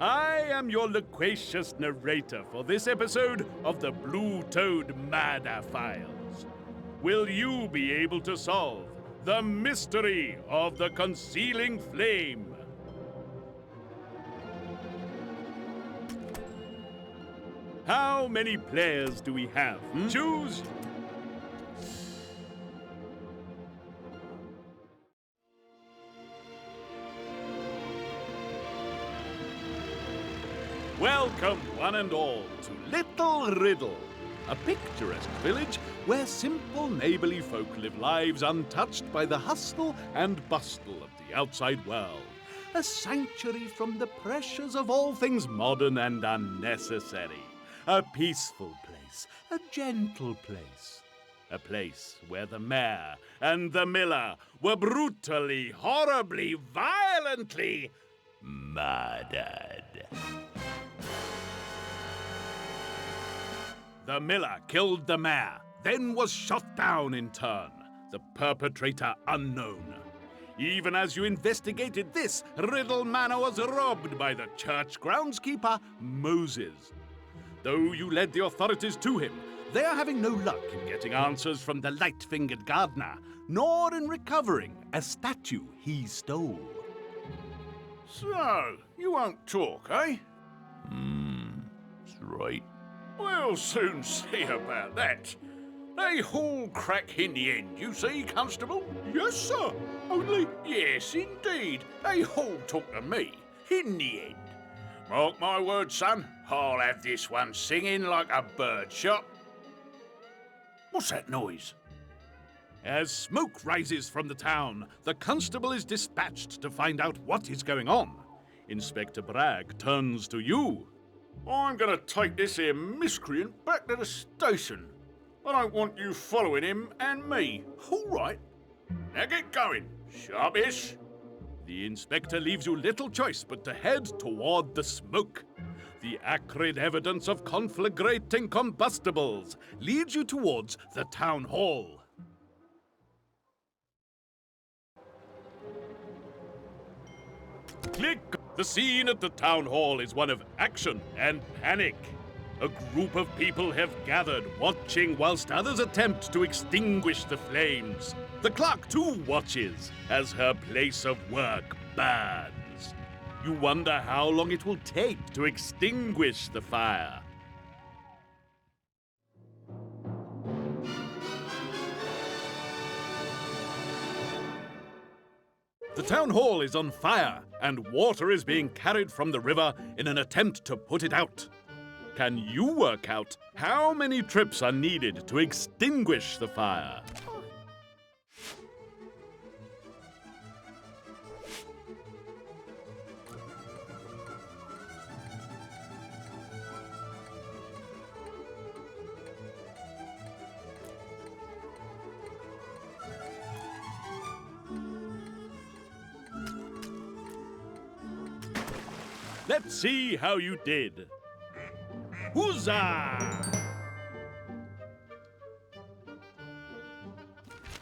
I am your loquacious narrator for this episode of the Blue Toad Murder Files. Will you be able to solve the mystery of the Concealing Flame? How many players do we have? Choose. Welcome, one and all, to Little Riddle, a picturesque village where simple neighborly folk live lives untouched by the hustle and bustle of the outside world. A sanctuary from the pressures of all things modern and unnecessary. A peaceful place, a gentle place. A place where the mayor and the miller were brutally, horribly, violently murdered. The miller killed the mayor, then was shot down in turn, the perpetrator unknown. Even as you investigated this, Riddle Manor was robbed by the church groundskeeper, Moses. Though you led the authorities to him, they are having no luck in getting answers from the light-fingered gardener, nor in recovering a statue he stole. So, you won't talk, eh? That's right. We'll soon see about that. They all crack in the end, you see, Constable? Yes, sir. Only... Yes, indeed. They all talk to me, in the end. Mark my words, son, I'll have this one singing like a bird shot. What's that noise? As smoke rises from the town, the constable is dispatched to find out what is going on. Inspector Bragg turns to you. I'm going to take this here miscreant back to the station. I don't want you following him and me. All right. Now get going. Sharpish. The inspector leaves you little choice but to head toward the smoke. The acrid evidence of conflagrating combustibles leads you towards the town hall. Click! The scene at the town hall is one of action and panic. A group of people have gathered, watching whilst others attempt to extinguish the flames. The clerk, too, watches as her place of work burns. You wonder how long it will take to extinguish the fire. The town hall is on fire, and water is being carried from the river in an attempt to put it out. Can you work out how many trips are needed to extinguish the fire? Let's see how you did. Huzzah!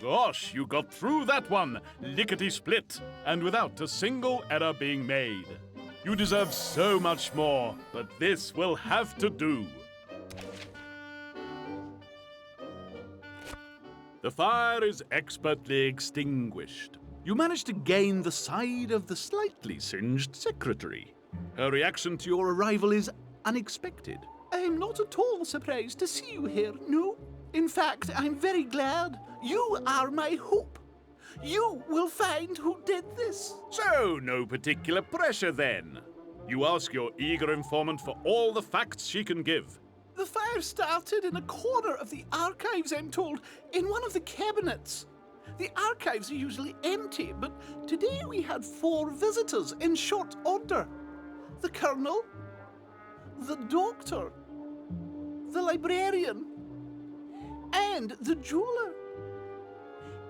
Gosh, you got through that one, lickety-split, and without a single error being made. You deserve so much more, but this will have to do. The fire is expertly extinguished. You managed to gain the side of the slightly singed secretary. Her reaction to your arrival is unexpected. I'm not at all surprised to see you here, no. In fact, I'm very glad. You are my hope. You will find who did this. So, no particular pressure then. You ask your eager informant for all the facts she can give. The fire started in a corner of the archives, I'm told, in one of the cabinets. The archives are usually empty, but today we had 4 visitors in short order. The Colonel, the Doctor, the Librarian, and the Jeweler.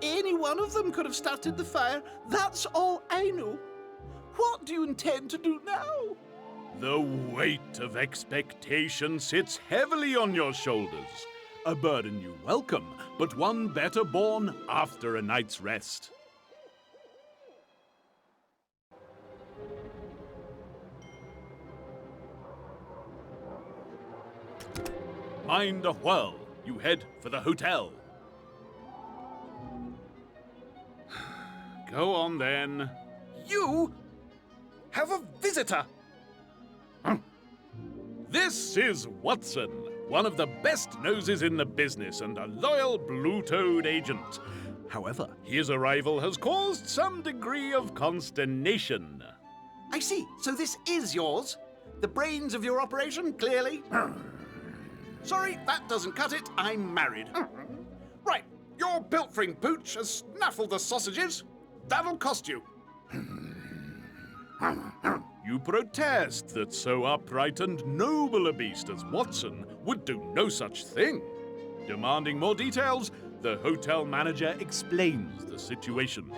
Any one of them could have started the fire, that's all I know. What do you intend to do now? The weight of expectation sits heavily on your shoulders. A burden you welcome, but one better borne after a night's rest. mind a whirl, you head for the hotel. Go on then. You have a visitor. This is Watson, one of the best noses in the business and a loyal blue-toed agent. However, his arrival has caused some degree of consternation. I see. So this is yours? The brains of your operation, clearly? Sorry, that doesn't cut it. I'm married. Right, your pilfering pooch has snaffled the sausages. That'll cost you. You protest that so upright and noble a beast as Watson would do no such thing. Demanding more details, the hotel manager explains the situation.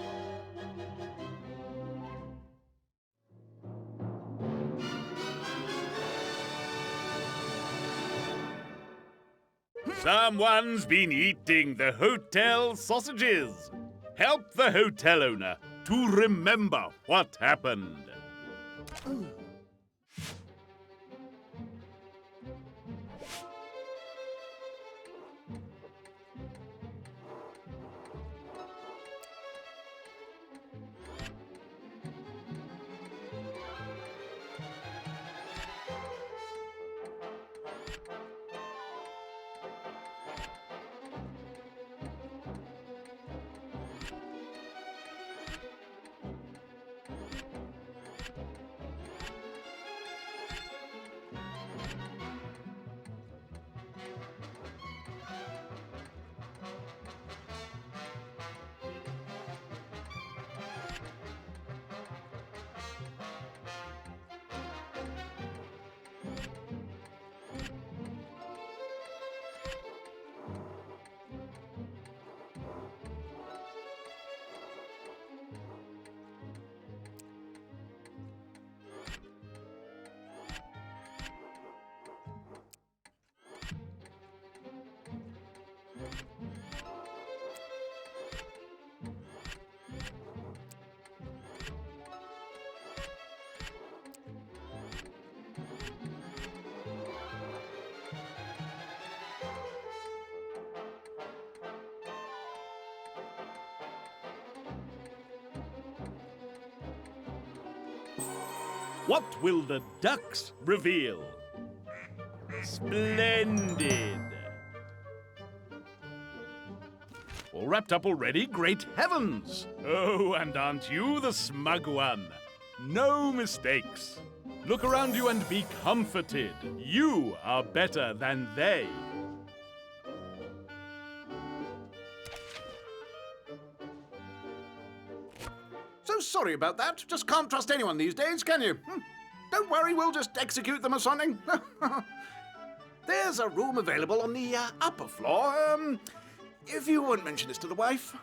Someone's been eating the hotel sausages. Help the hotel owner to remember what happened. What will the ducks reveal? Splendid! All wrapped up already? Great heavens! Oh, and aren't you the smug one? No mistakes. Look around you and be comforted. You are better than they. So sorry about that. Just can't trust anyone these days, can you? Don't worry, we'll just execute them or something. There's a room available on the upper floor. If you won't mention this to the wife.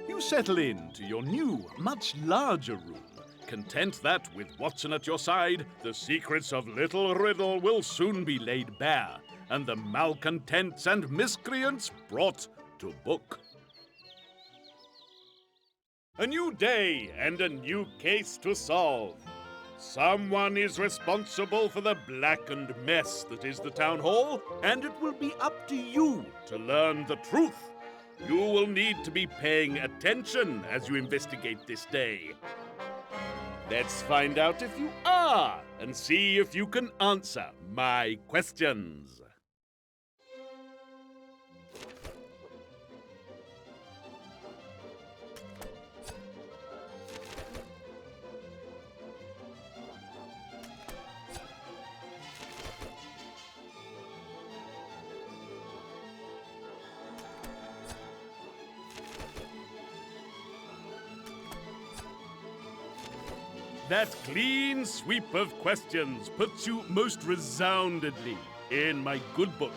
You settle in to your new, much larger room, content that, with Watson at your side, the secrets of Little Riddle will soon be laid bare, and the malcontents and miscreants brought to book. A new day and a new case to solve. Someone is responsible for the blackened mess that is the town hall, and it will be up to you to learn the truth. You will need to be paying attention as you investigate this day. Let's find out if you are, and see if you can answer my questions. That clean sweep of questions puts you most resoundingly in my good book.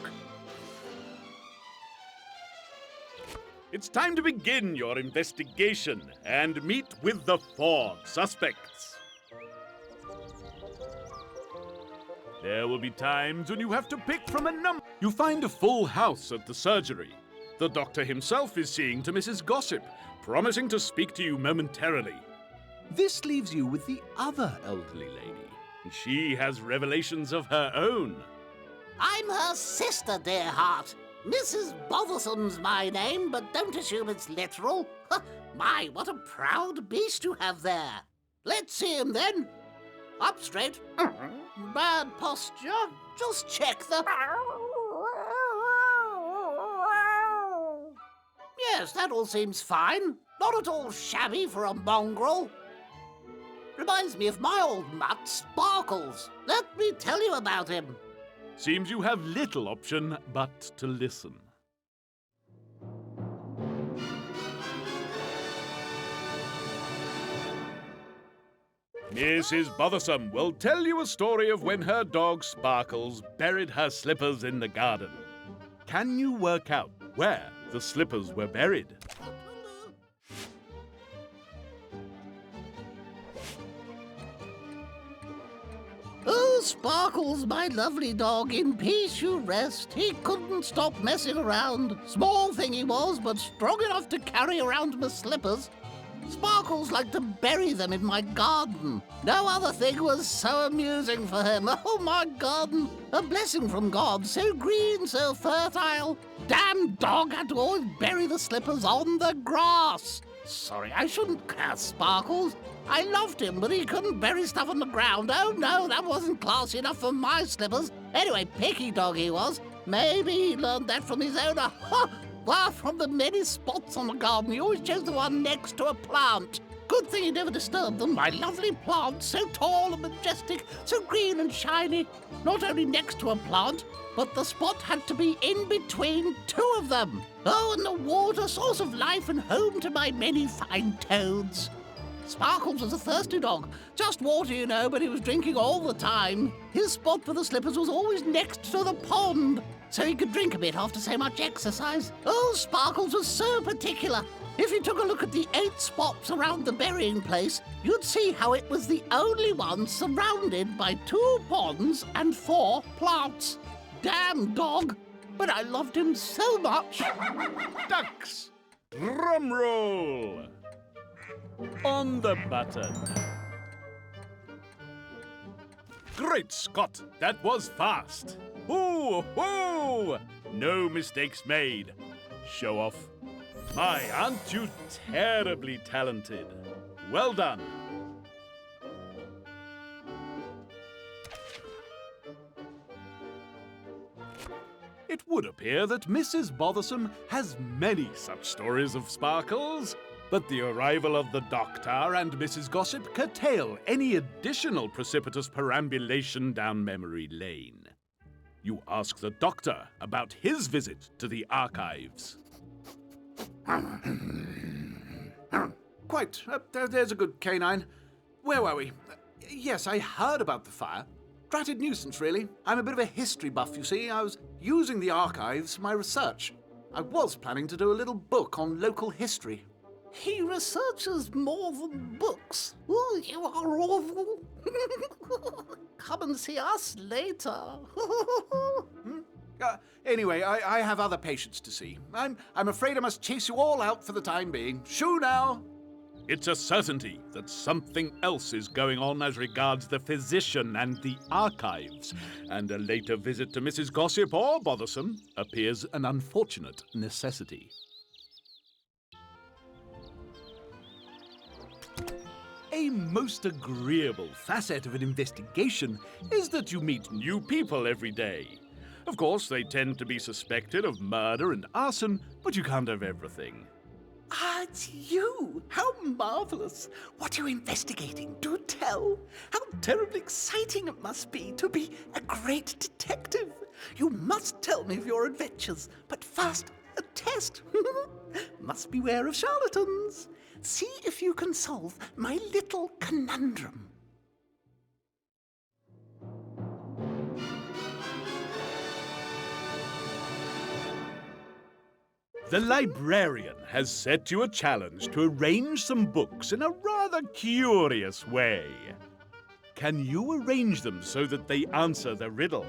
It's time to begin your investigation and meet with the 4 suspects. There will be times when you have to pick from a number. You find a full house at the surgery. The doctor himself is seeing to Mrs. Gossip, promising to speak to you momentarily. This leaves you with the other elderly lady. She has revelations of her own. I'm her sister, dear heart. Mrs. Bothersome's my name, but don't assume it's literal. My, what a proud beast you have there. Let's see him then. Up straight. Bad posture. Just check the... Yes, that all seems fine. Not at all shabby for a mongrel. Reminds me of my old mutt, Sparkles. Let me tell you about him. Seems you have little option but to listen. Mrs. Bothersome will tell you a story of when her dog Sparkles buried her slippers in the garden. Can you work out where the slippers were buried? Oh, Sparkles, my lovely dog, in peace you rest. He couldn't stop messing around. Small thing he was, but strong enough to carry around my slippers. Sparkles liked to bury them in my garden. No other thing was so amusing for him. Oh, my garden, a blessing from God, so green, so fertile. Damn dog had to always bury the slippers on the grass. Sorry, I shouldn't curse Sparkles. I loved him, but he couldn't bury stuff on the ground. Oh, no, that wasn't classy enough for my slippers. Anyway, picky dog he was. Maybe he learned that from his owner. Ha! Well, from the many spots on the garden, he always chose the one next to a plant. Good thing he never disturbed them. My lovely plant, so tall and majestic, so green and shiny. Not only next to a plant, but the spot had to be in between two of them. Oh, and the water, source of life and home to my many fine toads. Sparkles was a thirsty dog. Just water, you know, but he was drinking all the time. His spot for the slippers was always next to the pond, so he could drink a bit after so much exercise. Oh, Sparkles was so particular. If you took a look at the 8 spots around the burying place, you'd see how it was the only one surrounded by 2 ponds and 4 plants. Damn dog, but I loved him so much. Ducks! Drum roll! On the button. Great Scott, that was fast. Ooh, ooh! No mistakes made. Show off. My, aren't you terribly talented? Well done. It would appear that Mrs. Bothersome has many such stories of Sparkles, but the arrival of the Doctor and Mrs. Gossip curtail any additional precipitous perambulation down memory lane. You ask the Doctor about his visit to the archives. Quite. There's a good canine. Where were we? Yes, I heard about the fire. Dratted nuisance, really. I'm a bit of a history buff, you see. I was using the archives for my research. I was planning to do a little book on local history. He researches more than books. Oh, you are awful. Come and see us later. Anyway, I have other patients to see. I'm afraid I must chase you all out for the time being. Shoo now! It's a certainty that something else is going on as regards the physician and the archives, and a later visit to Mrs. Gossip or Bothersome appears an unfortunate necessity. A most agreeable facet of an investigation is that you meet new people every day. Of course, they tend to be suspected of murder and arson, but you can't have everything. Ah, it's you! How marvelous! What are you investigating? Do tell! How terribly exciting it must be to be a great detective! You must tell me of your adventures, but first, a test! Must beware of charlatans! See if you can solve my little conundrum. The Librarian has set you a challenge to arrange some books in a rather curious way. Can you arrange them so that they answer the riddle?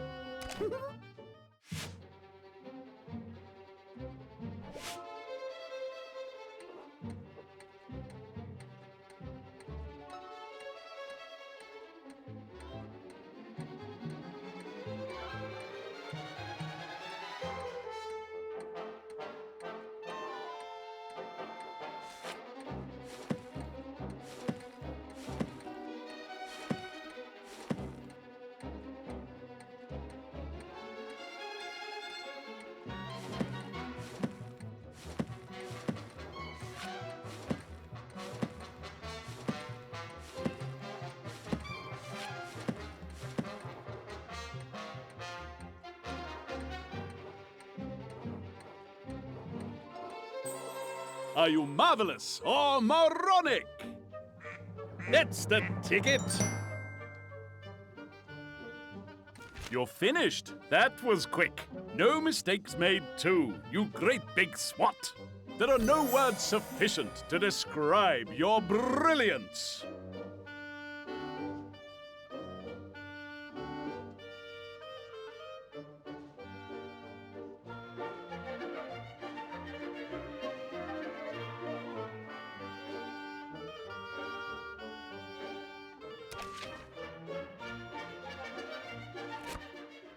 Are you marvelous or moronic? That's the ticket. You're finished. That was quick. No mistakes made, too, you great big swat. There are no words sufficient to describe your brilliance.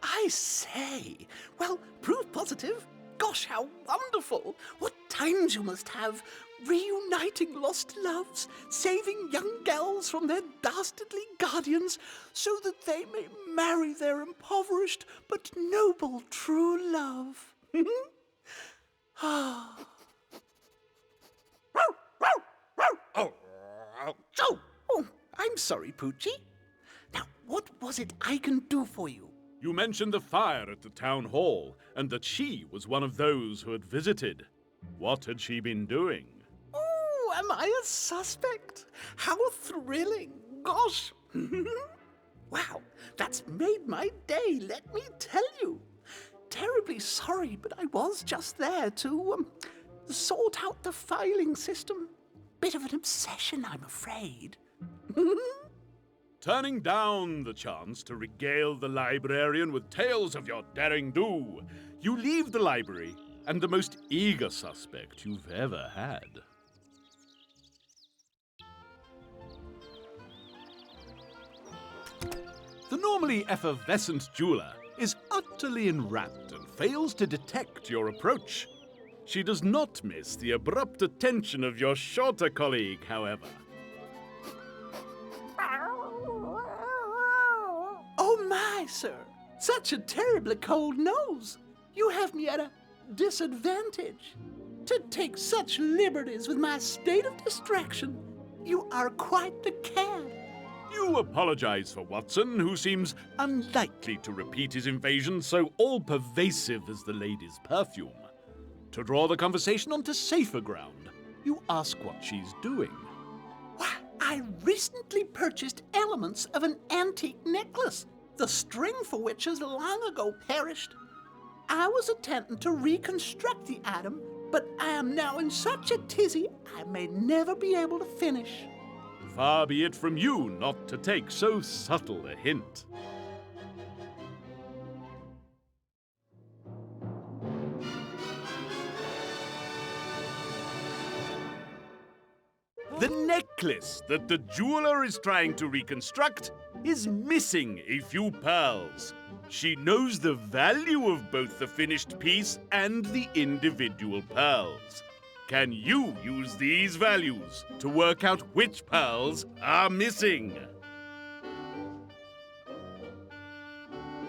I say, well, proof positive. Gosh, how wonderful! What times you must have, reuniting lost loves, saving young gals from their dastardly guardians, so that they may marry their impoverished but noble true love. Ah. Oh, I'm sorry, Poochie. Now, what was it I can do for you? You mentioned the fire at the town hall, and that she was one of those who had visited. What had she been doing? Oh, am I a suspect? How thrilling! Gosh! Wow, that's made my day, let me tell you. Terribly sorry, but I was just there to sort out the filing system. Bit of an obsession, I'm afraid. Turning down the chance to regale the librarian with tales of your daring do, you leave the library and the most eager suspect you've ever had. The normally effervescent jeweler is utterly enwrapped and fails to detect your approach. She does not miss the abrupt attention of your shorter colleague, however. Oh my, sir, such a terribly cold nose. You have me at a disadvantage. To take such liberties with my state of distraction, you are quite the cad. You apologize for Watson, who seems unlikely to repeat his invasion so all-pervasive as the lady's perfume. To draw the conversation onto safer ground, you ask what she's doing. Why, I recently purchased elements of an antique necklace, the string for which has long ago perished. I was attempting to reconstruct the item, but I am now in such a tizzy I may never be able to finish. Far be it from you not to take so subtle a hint. The necklace that the jeweler is trying to reconstruct is missing a few pearls. She knows the value of both the finished piece and the individual pearls. Can you use these values to work out which pearls are missing?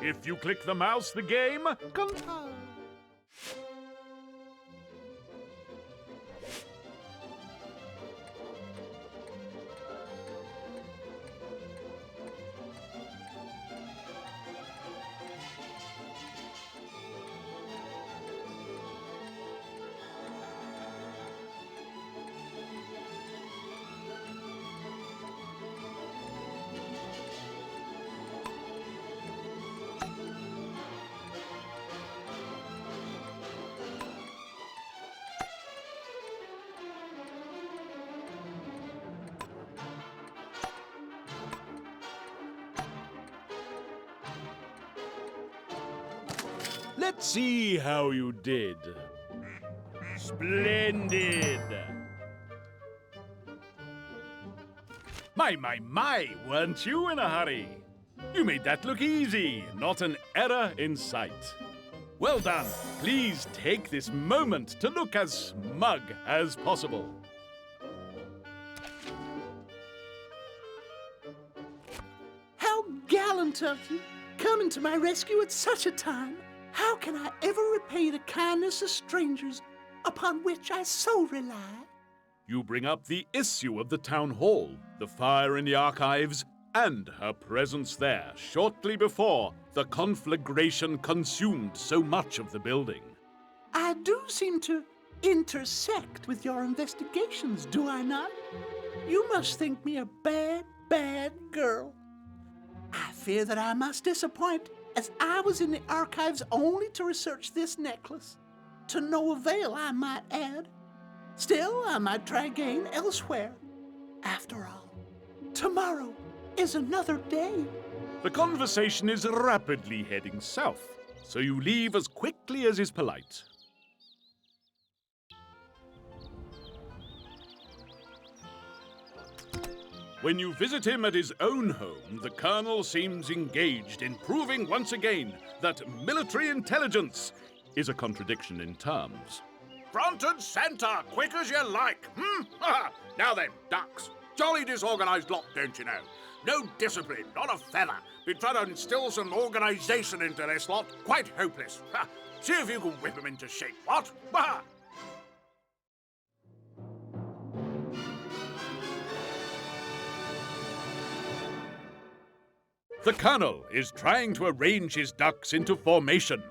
If you click the mouse, the game continues. Let's see how you did. Splendid! My, weren't you in a hurry? You made that look easy, not an error in sight. Well done. Please take this moment to look as smug as possible. How gallant of you, coming to my rescue at such a time. How can I ever repay the kindness of strangers upon which I so rely? You bring up the issue of the town hall, the fire in the archives, and her presence there shortly before the conflagration consumed so much of the building. I do seem to intersect with your investigations, do I not? You must think me a bad, bad girl. I fear that I must disappoint, as I was in the archives only to research this necklace. To no avail, I might add. Still, I might try again elsewhere. After all, tomorrow is another day. The conversation is rapidly heading south, so you leave as quickly as is polite. When you visit him at his own home, the Colonel seems engaged in proving once again that military intelligence is a contradiction in terms. Front and centre, quick as you like. Now then, ducks. Jolly disorganised lot, don't you know? No discipline, not a feather. Been trying to instill some organisation into this lot. Quite hopeless. See if you can whip them into shape, what? The Colonel is trying to arrange his ducks into formation.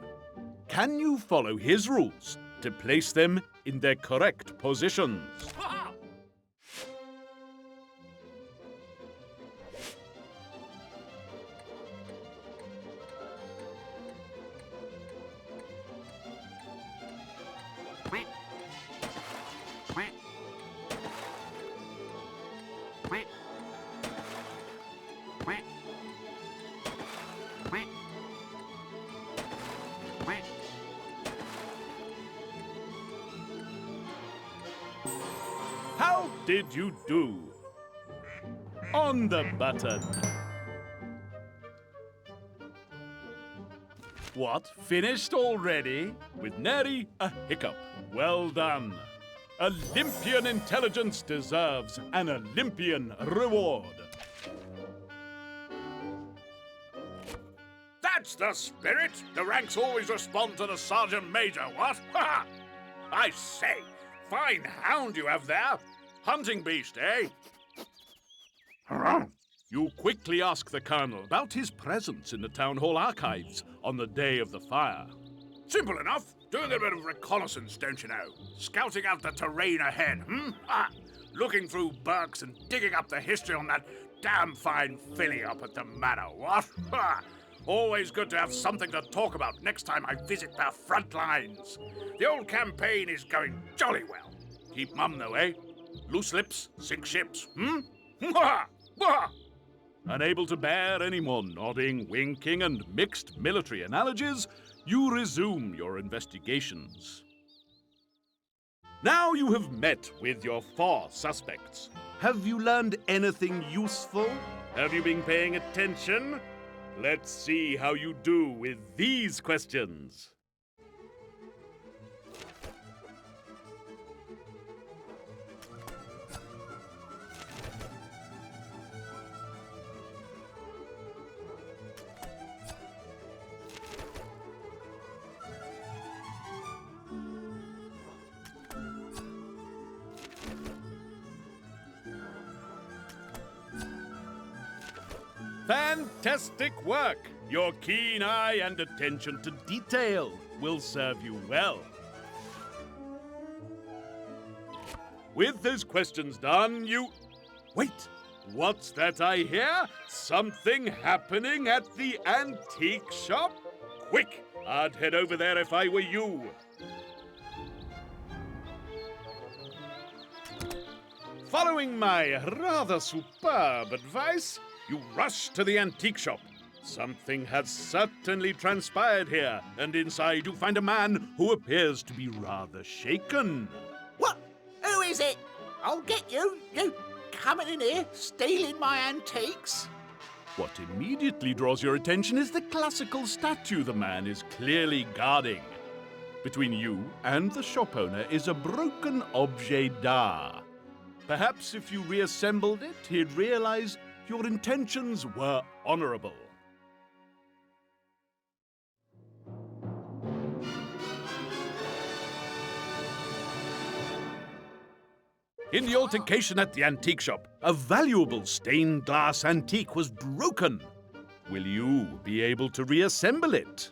Can you follow his rules to place them in their correct positions? How did you do? On the button. What, finished already? With nary a hiccup. Well done. Olympian intelligence deserves an Olympian reward. That's the spirit. The ranks always respond to the Sergeant Major, what? I say, fine hound you have there. Hunting beast, eh? You quickly ask the Colonel about his presence in the Town Hall archives on the day of the fire. Simple enough. Doing a bit of reconnaissance, don't you know? Scouting out the terrain ahead, looking through Burks and digging up the history on that damn fine filly up at the manor, what? Always good to have something to talk about next time I visit the front lines. The old campaign is going jolly well. Keep mum, though, eh? Loose lips, sink ships, Unable to bear any more nodding, winking, and mixed military analogies, you resume your investigations. Now you have met with your 4 suspects. Have you learned anything useful? Have you been paying attention? Let's see how you do with these questions. Fantastic work! Your keen eye and attention to detail will serve you well. With those questions done, you... Wait! What's that I hear? Something happening at the antique shop? Quick! I'd head over there if I were you. Following my rather superb advice, you rush to the antique shop. Something has certainly transpired here, and inside you find a man who appears to be rather shaken. What? Who is it? I'll get you. You coming in here, stealing my antiques? What immediately draws your attention is the classical statue the man is clearly guarding. Between you and the shop owner is a broken objet d'art. Perhaps if you reassembled it, he'd realize your intentions were honorable. In the altercation at the antique shop, a valuable stained glass antique was broken. Will you be able to reassemble it?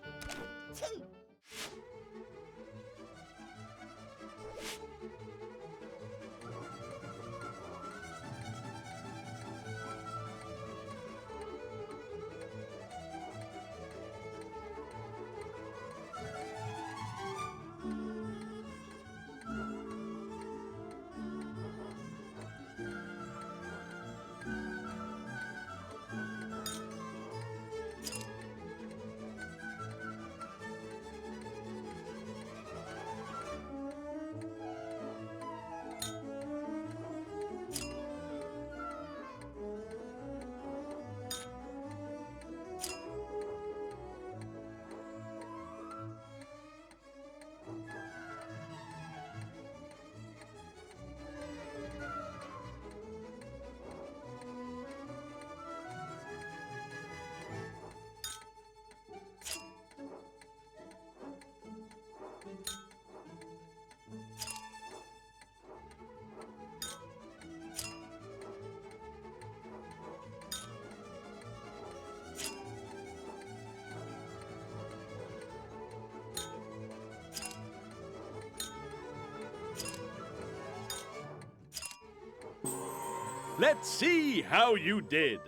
Let's see how you did.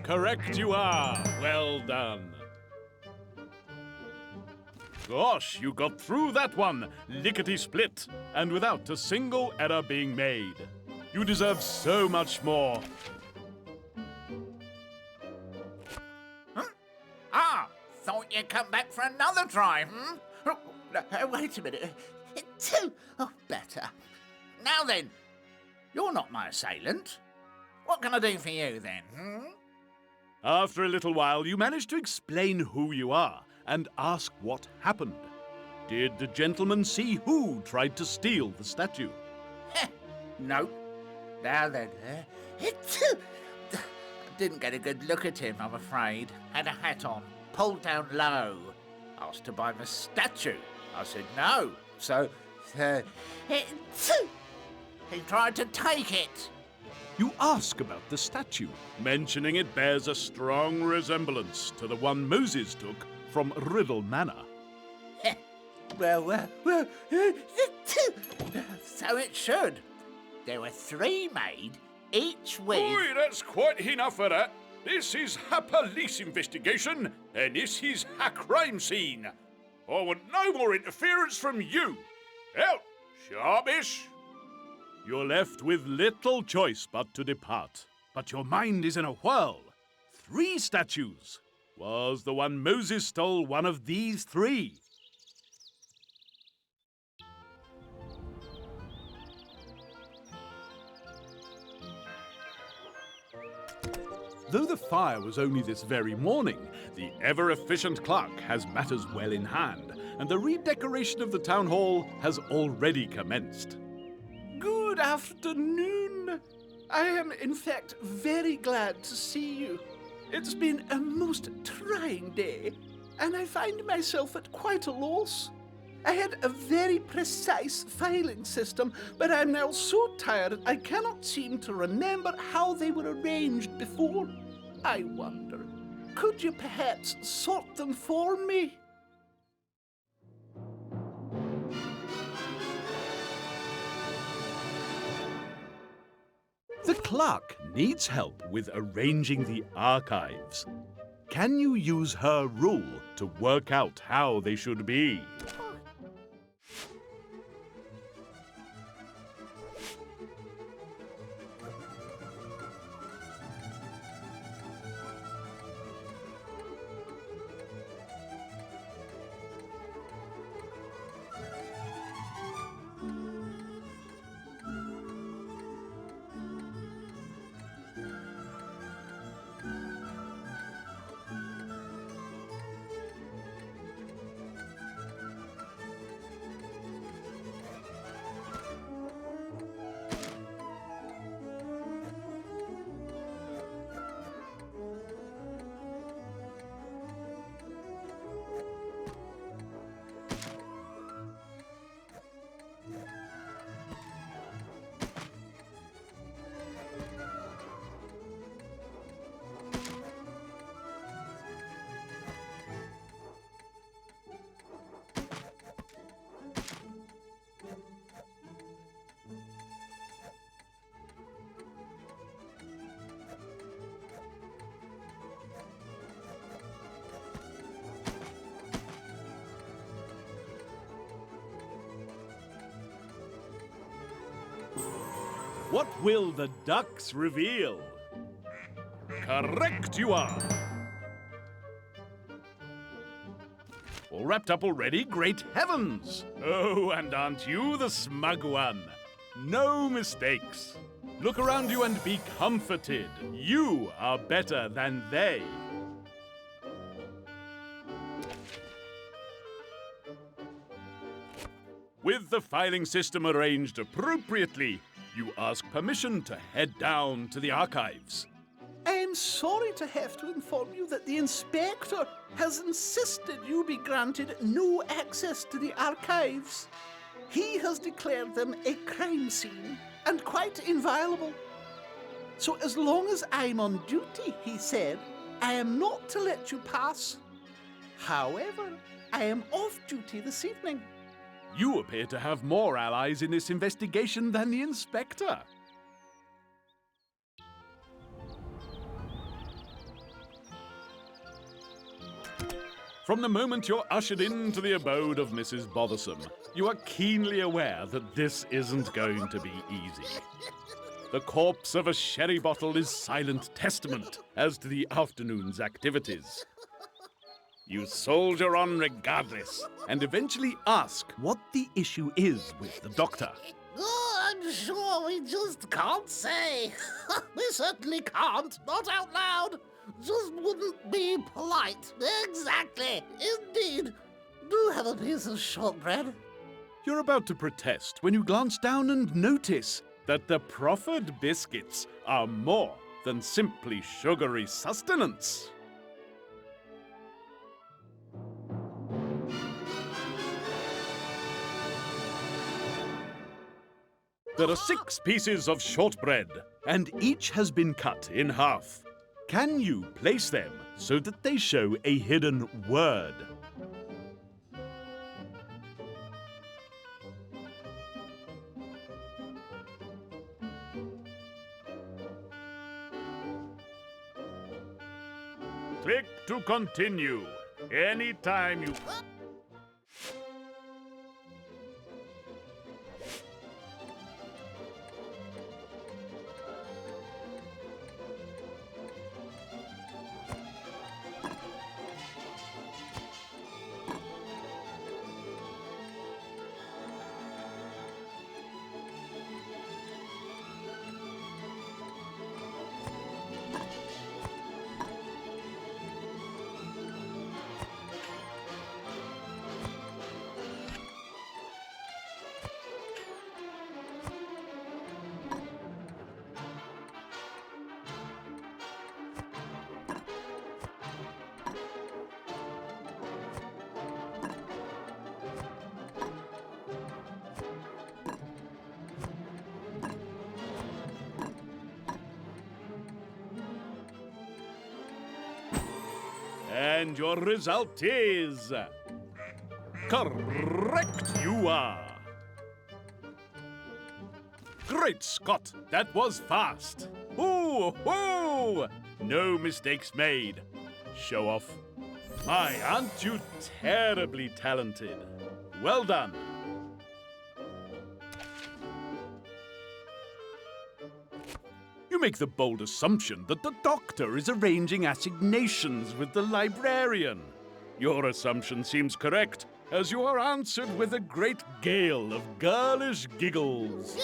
Correct you are. Well done. Gosh, you got through that one, lickety-split, and without a single error being made. You deserve so much more. Ah, thought you'd come back for another try, hmm? Wait a minute. Oh, better. Now then, you're not my assailant. What can I do for you then, hmm? After a little while, you manage to explain who you are and ask what happened. Did the gentleman see who tried to steal the statue? No. Now then, didn't get a good look at him, I'm afraid. Had a hat on, pulled down low. Asked to buy my statue. I said no. So, he tried to take it. You ask about the statue, mentioning it bears a strong resemblance to the one Moses took from Riddle Manor. Well, so it should. There were 3 made, each with... Oi, that's quite enough of that. This is a police investigation, and this is a crime scene. I want no more interference from you. Out, sharpish. You're left with little choice but to depart. But your mind is in a whirl. 3 statues. Was the one Moses stole one of these 3? Though the fire was only this very morning, the ever-efficient clerk has matters well in hand, and the redecoration of the town hall has already commenced. Good afternoon. I am, in fact, very glad to see you. It's been a most trying day, and I find myself at quite a loss. I had a very precise filing system, but I'm now so tired I cannot seem to remember how they were arranged before. I wonder, could you perhaps sort them for me? The clerk needs help with arranging the archives. Can you use her rule to work out how they should be? What will the ducks reveal? Correct you are. All wrapped up already? Great heavens! Oh, and aren't you the smug one? No mistakes. Look around you and be comforted. You are better than they. With the filing system arranged appropriately, you ask permission to head down to the archives. I am sorry to have to inform you that the inspector has insisted you be granted no access to the archives. He has declared them a crime scene and quite inviolable. So as long as I'm on duty, he said, I am not to let you pass. However, I am off duty this evening. You appear to have more allies in this investigation than the inspector. From the moment you're ushered into the abode of Mrs. Bothersome, you are keenly aware that this isn't going to be easy. The corpse of a sherry bottle is silent testament as to the afternoon's activities. You soldier on regardless, and eventually ask what the issue is with the doctor. Oh, I'm sure we just can't say. We certainly can't, not out loud. Just wouldn't be polite. Exactly. Indeed. Do have a piece of shortbread. You're about to protest when you glance down and notice that the proffered biscuits are more than simply sugary sustenance. There are 6 pieces of shortbread, and each has been cut in half. Can you place them so that they show a hidden word? Click to continue. Anytime you... And your result is... correct you are. Great Scott, that was fast. Ooh, ooh! No mistakes made. Show off. My, aren't you terribly talented? Well done. You make the bold assumption that the doctor is arranging assignations with the librarian. Your assumption seems correct, as you are answered with a great gale of girlish giggles.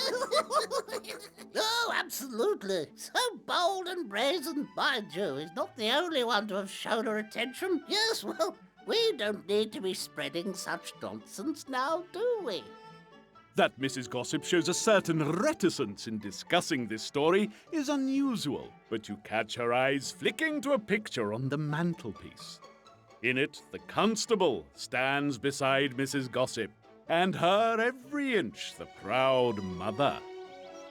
Oh, absolutely. So bold and brazen. Mind you, he's not the only one to have shown her attention. Yes, well, we don't need to be spreading such nonsense now, do we? That Mrs. Gossip shows a certain reticence in discussing this story is unusual, but you catch her eyes flicking to a picture on the mantelpiece. In it, the constable stands beside Mrs. Gossip, and her every inch the proud mother.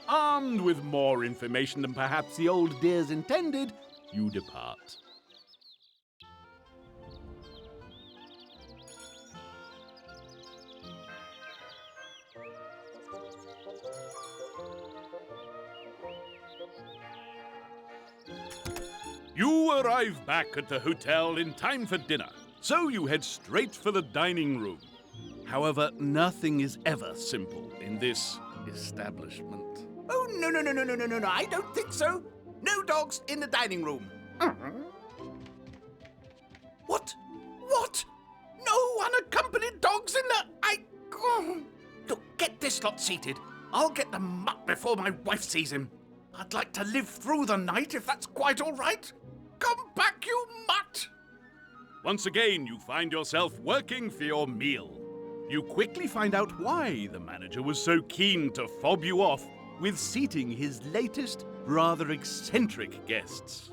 Armed with more information than perhaps the old dears intended, you depart. You arrive back at the hotel in time for dinner, so you head straight for the dining room. However, nothing is ever simple in this establishment. Oh, no, I don't think so. No dogs in the dining room. What? What? No unaccompanied dogs in the... Oh. Look, get this lot seated. I'll get the mutt before my wife sees him. I'd like to live through the night if that's quite all right. Come back, you mutt! Once again, you find yourself working for your meal. You quickly find out why the manager was so keen to fob you off with seating his latest, rather eccentric guests.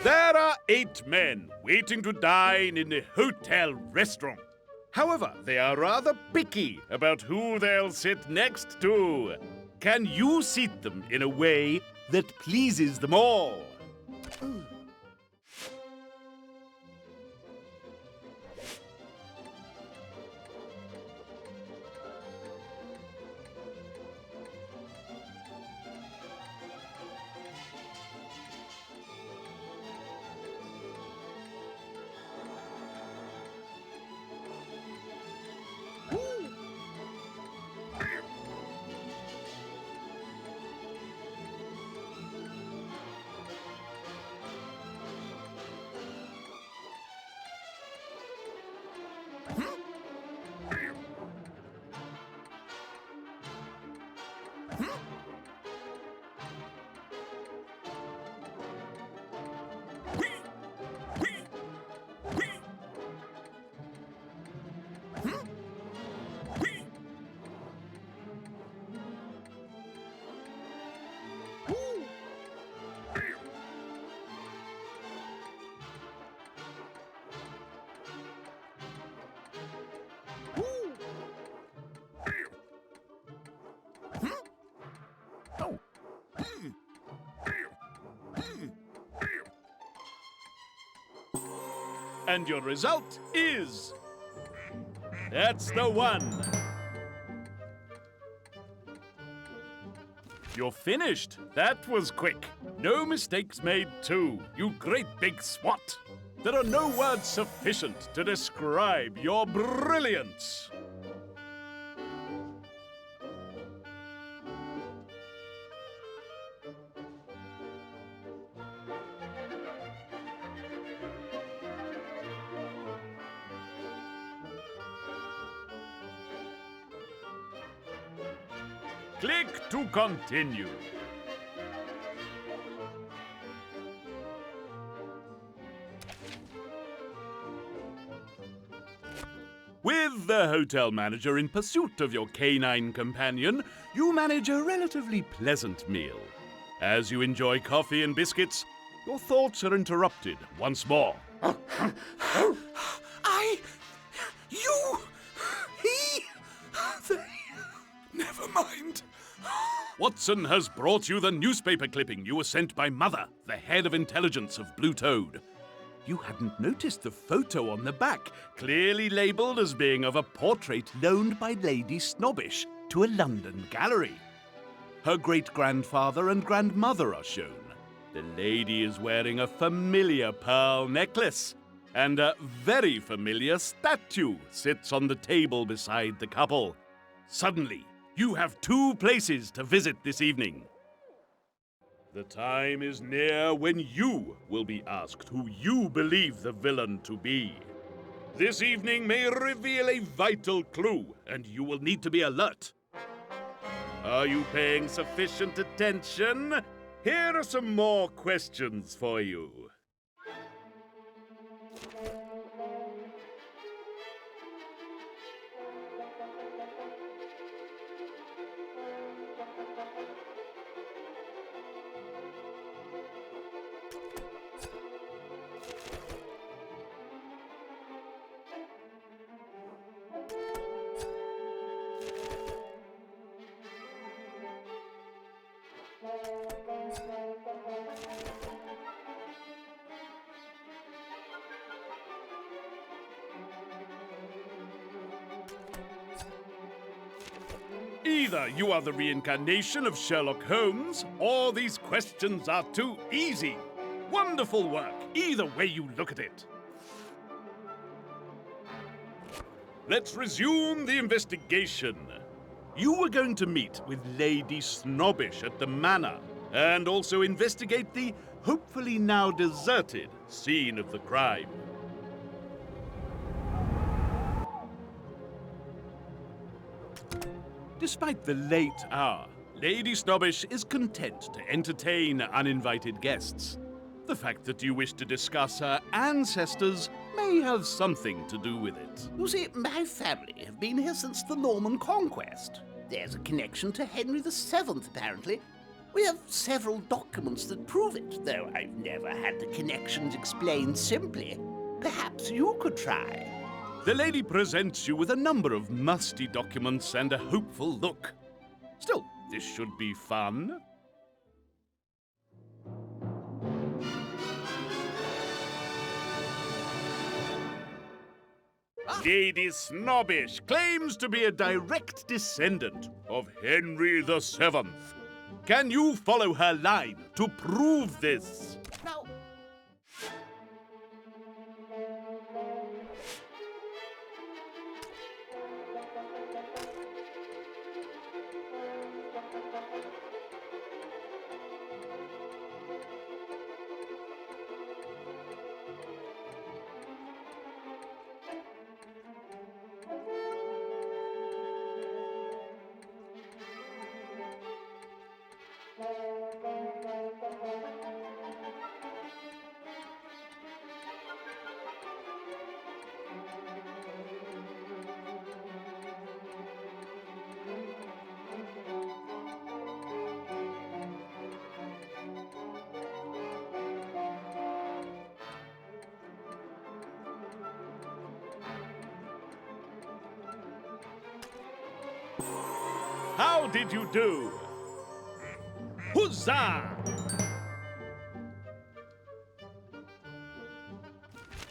There are 8 men waiting to dine in the hotel restaurant. However, they are rather picky about who they'll sit next to. Can you seat them in a way that pleases them all? And your result is... That's the one. You're finished. That was quick. No mistakes made, too. You great big swat. There are no words sufficient to describe your brilliance. Click to continue. With the hotel manager in pursuit of your canine companion, you manage a relatively pleasant meal. As you enjoy coffee and biscuits, your thoughts are interrupted once more. Never mind. Watson has brought you the newspaper clipping you were sent by Mother, the head of intelligence of Blue Toad. You hadn't noticed the photo on the back, clearly labelled as being of a portrait loaned by Lady Snobbish to a London gallery. Her great-grandfather and grandmother are shown. The lady is wearing a familiar pearl necklace, and a very familiar statue sits on the table beside the couple. Suddenly, you have two places to visit this evening. The time is near when you will be asked who you believe the villain to be. This evening may reveal a vital clue, and you will need to be alert. Are you paying sufficient attention? Here are some more questions for you. Either you are the reincarnation of Sherlock Holmes, or these questions are too easy. Wonderful work, either way you look at it. Let's resume the investigation. You were going to meet with Lady Snobbish at the manor, and also investigate the hopefully now deserted scene of the crime. Despite the late hour, Lady Snobbish is content to entertain uninvited guests. The fact that you wish to discuss her ancestors may have something to do with it. You see, my family have been here since the Norman Conquest. There's a connection to Henry VII, apparently. We have several documents that prove it, though I've never had the connections explained simply. Perhaps you could try. The lady presents you with a number of musty documents and a hopeful look. Still, this should be fun. Lady Snobbish claims to be a direct descendant of Henry VII. Can you follow her line to prove this? Now, How did you do? Huzzah!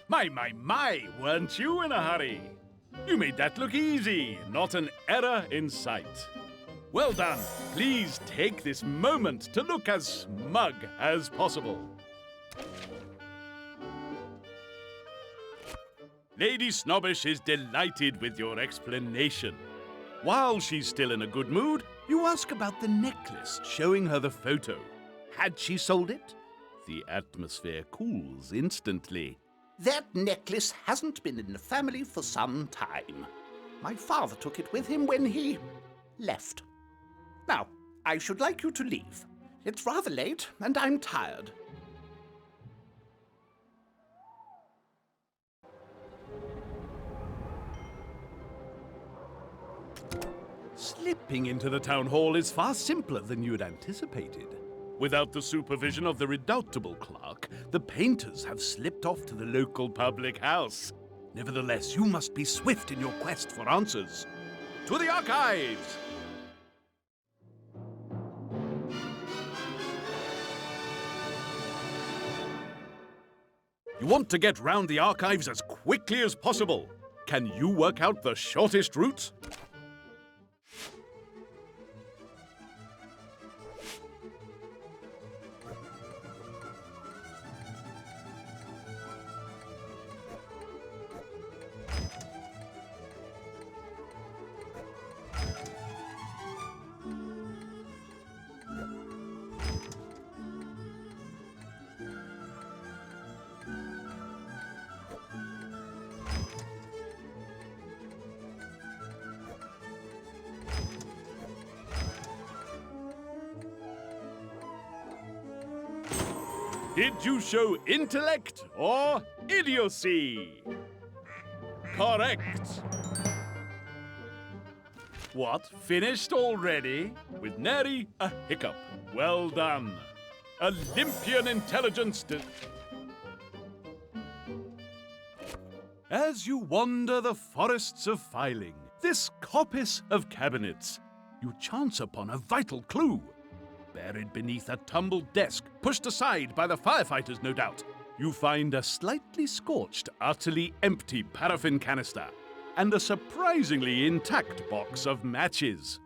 My, weren't you in a hurry? You made that look easy, not an error in sight. Well done. Please take this moment to look as smug as possible. Lady Snobbish is delighted with your explanation. While she's still in a good mood, you ask about the necklace, showing her the photo. Had she sold it? The atmosphere cools instantly. That necklace hasn't been in the family for some time. My father took it with him when he left. Now, I should like you to leave. It's rather late, and I'm tired. Slipping into the town hall is far simpler than you'd anticipated. Without the supervision of the redoubtable clerk, the painters have slipped off to the local public house. Nevertheless, you must be swift in your quest for answers. To the archives! You want to get round the archives as quickly as possible. Can you work out the shortest route? Did you show intellect or idiocy? Correct. What, finished already? With nary a hiccup. Well done. Olympian intelligence. As you wander the forests of filing, this coppice of cabinets, you chance upon a vital clue. Buried beneath a tumbled desk, pushed aside by the firefighters, no doubt, you find a slightly scorched, utterly empty paraffin canister and a surprisingly intact box of matches.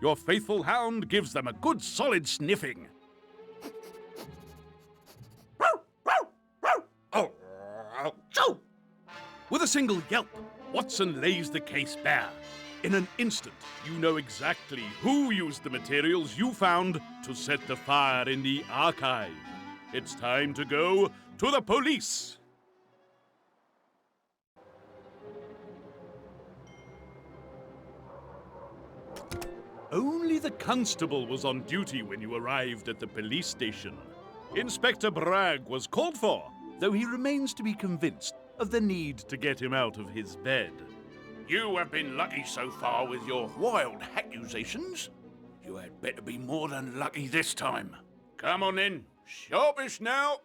Your faithful hound gives them a good solid sniffing. With a single yelp, Watson lays the case bare. In an instant, you know exactly who used the materials you found to set the fire in the archive. It's time to go to the police. Only the constable was on duty when you arrived at the police station. Inspector Bragg was called for, though he remains to be convinced of the need to get him out of his bed. You have been lucky so far with your wild accusations. You had better be more than lucky this time. Come on in. Sharpish now.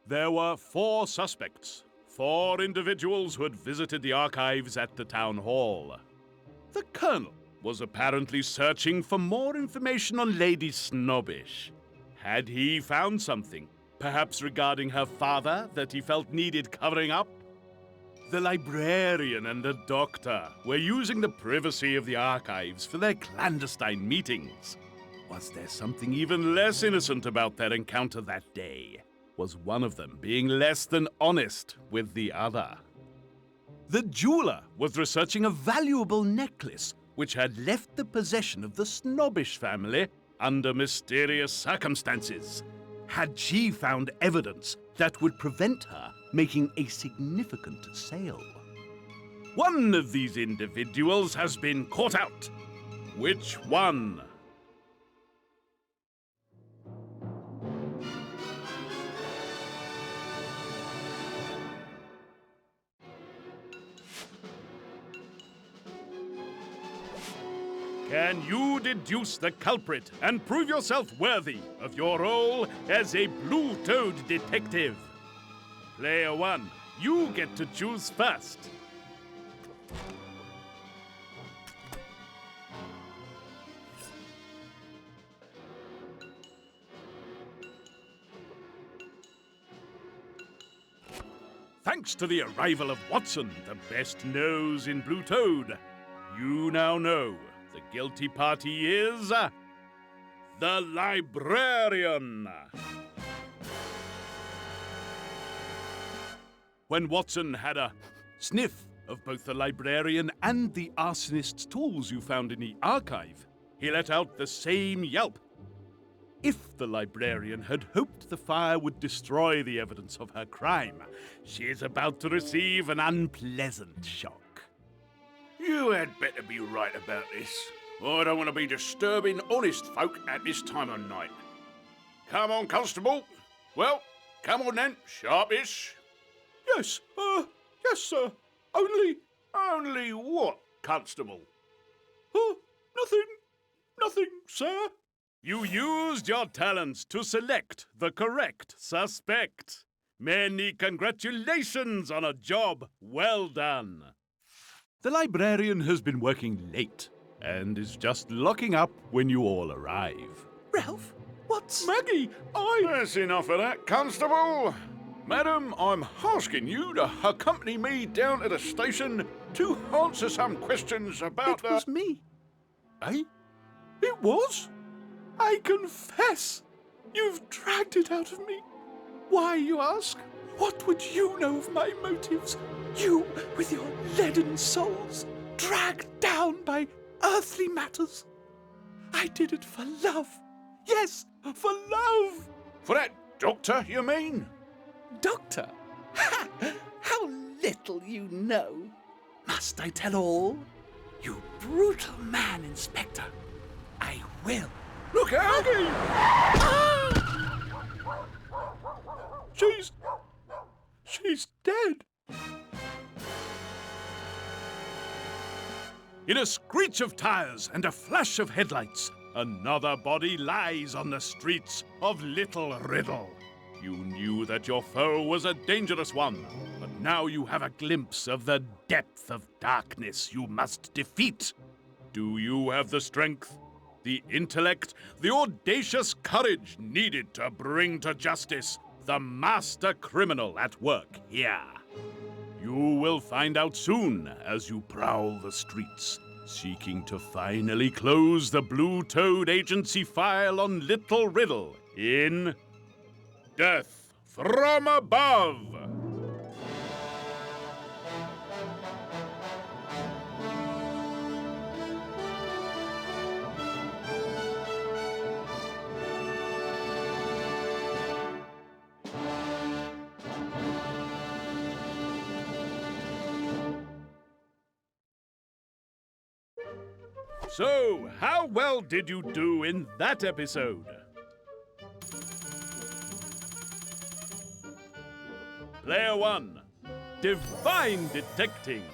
There were 4 suspects. 4 individuals who had visited the archives at the town hall. The colonel was apparently searching for more information on Lady Snobbish. Had he found something, perhaps regarding her father, that he felt needed covering up? The librarian and the doctor were using the privacy of the archives for their clandestine meetings. Was there something even less innocent about their encounter that day? Was one of them being less than honest with the other? The jeweler was researching a valuable necklace which had left the possession of the Snobbish family under mysterious circumstances. Had she found evidence that would prevent her making a significant sale? One of these individuals has been caught out. Which one? Can you deduce the culprit and prove yourself worthy of your role as a blue-toed detective? Player 1, you get to choose first. Thanks to the arrival of Watson, the best nose in Blue Toad, you now know the guilty party is the Librarian. When Watson had a sniff of both the Librarian and the arsonist's tools you found in the archive, he let out the same yelp. If the Librarian had hoped the fire would destroy the evidence of her crime, she is about to receive an unpleasant shock. You had better be right about this. I don't want to be disturbing honest folk at this time of night. Come on, Constable. Well, come on then, sharpish. Yes, yes, sir. Only what, Constable? Nothing, sir. You used your talents to select the correct suspect. Many congratulations on a job well done. The Librarian has been working late and is just locking up when you all arrive. Ralph, what's... Maggie, That's enough of that, Constable. Madam, I'm asking you to accompany me down to the station to answer some questions about It was me. Eh? It was? I confess. You've dragged it out of me. Why, you ask? What would you know of my motives? You, with your leaden souls, dragged down by earthly matters. I did it for love. Yes, for love. For that doctor, you mean? Doctor? Ha! How little you know. Must I tell all? You brutal man, Inspector. I will. Look out! She's dead. In a screech of tires and a flash of headlights, another body lies on the streets of Little Riddle. You knew that your foe was a dangerous one, but now you have a glimpse of the depth of darkness you must defeat. Do you have the strength, the intellect, the audacious courage needed to bring to justice the master criminal at work here? You will find out soon as you prowl the streets, seeking to finally close the Blue Toad Agency file on Little Riddle in Death from Above. So, how well did you do in that episode? Player 1, Divine Detecting.